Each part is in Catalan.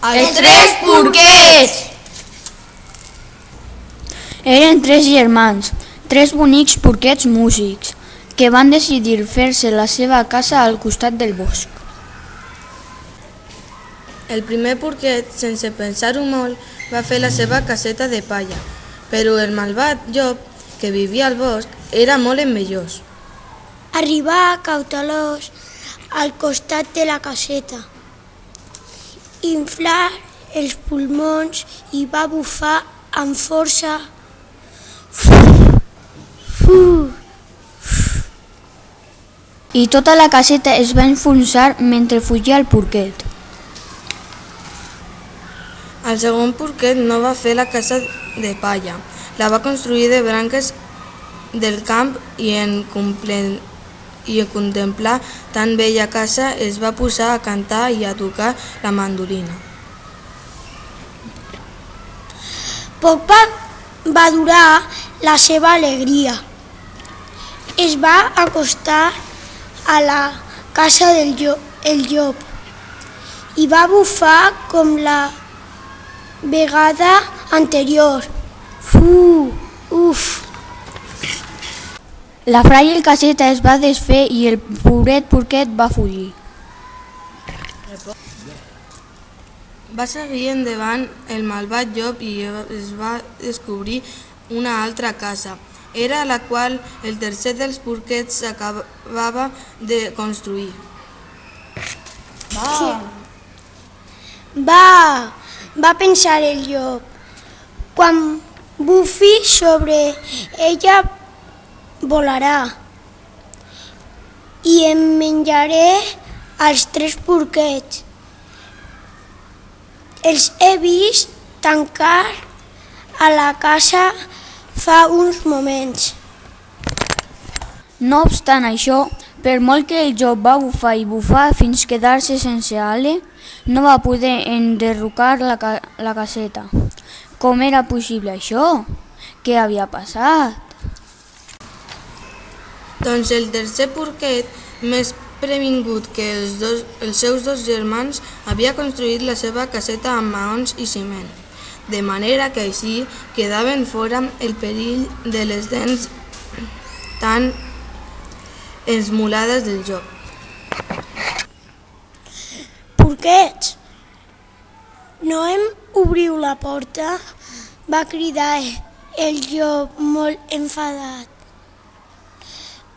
Els tres porquets! Eren tres germans, tres bonics porquets músics, que van decidir fer-se la seva casa al costat del bosc. El primer porquet, sense pensar-ho molt, va fer la seva caseta de palla, però el malvat llop, que vivia al bosc, era molt envejós. Arribà cautelós al costat de la caseta, inflar els pulmons i va bufar amb força. I tota la caseta es va enfonsar mentre fugia el porquet. El segon porquet no va fer la casa de palla, la va construir de branques del camp i en contemplar tan bella casa es va posar a cantar i a tocar la mandolina. Poc va durar la seva alegria. Es va acostar a la casa del llop i va bufar com la vegada anterior. Uf! La fràgil caseta es va desfer i el pobret porquet va fugir. Va seguir endavant el malvat llop i es va descobrir una altra casa. Era la qual el tercer dels porquets acabava de construir. Va pensar el llop. Quan bufi sobre ella volarà i em menjaré els tres porquets. Els he vist tancar a la casa fa uns moments. No obstant això, per molt que el llop va bufar i bufar fins quedar-se sense ales, no va poder enderrocar la caseta. Com era possible això? Què havia passat? Doncs el tercer porquet, més previngut que els seus dos germans, havia construït la seva caseta amb maons i ciment, de manera que així quedaven fora el perill de les dents tan esmolades del llop. Porquets, no em obriu la porta? Va cridar el llop molt enfadat.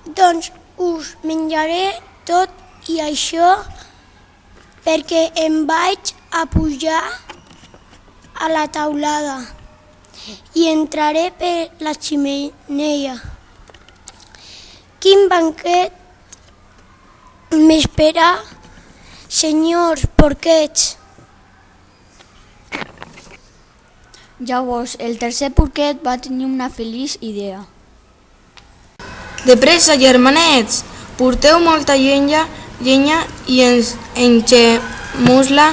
Doncs us menjaré tot i això perquè em vaig a pujar a la taulada i entraré per la xemeneia. Quin banquet m'espera, senyors porquets? Llavors, el tercer porquet va tenir una feliç idea. De pressa, germanets! Porteu molta llenya i enchem-nos-la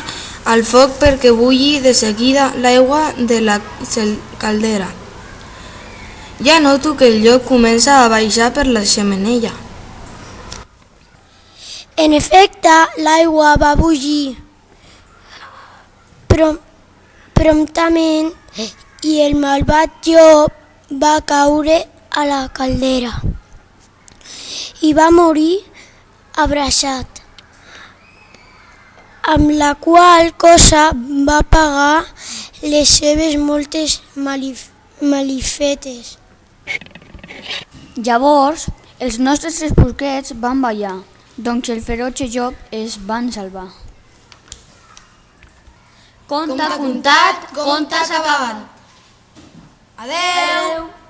al foc perquè bulli de seguida l'aigua de la caldera. Ja noto que el llop comença a baixar per la xemeneia. En efecte, l'aigua va bullir promptament i el malvat llop va caure a la caldera i va morir abraçat, amb la qual cosa va pagar les seves moltes malifetes. Llavors, els nostres tres porquets van ballar, doncs el ferotge llop es van salvar. Conte contat, contes acabat. Adeu!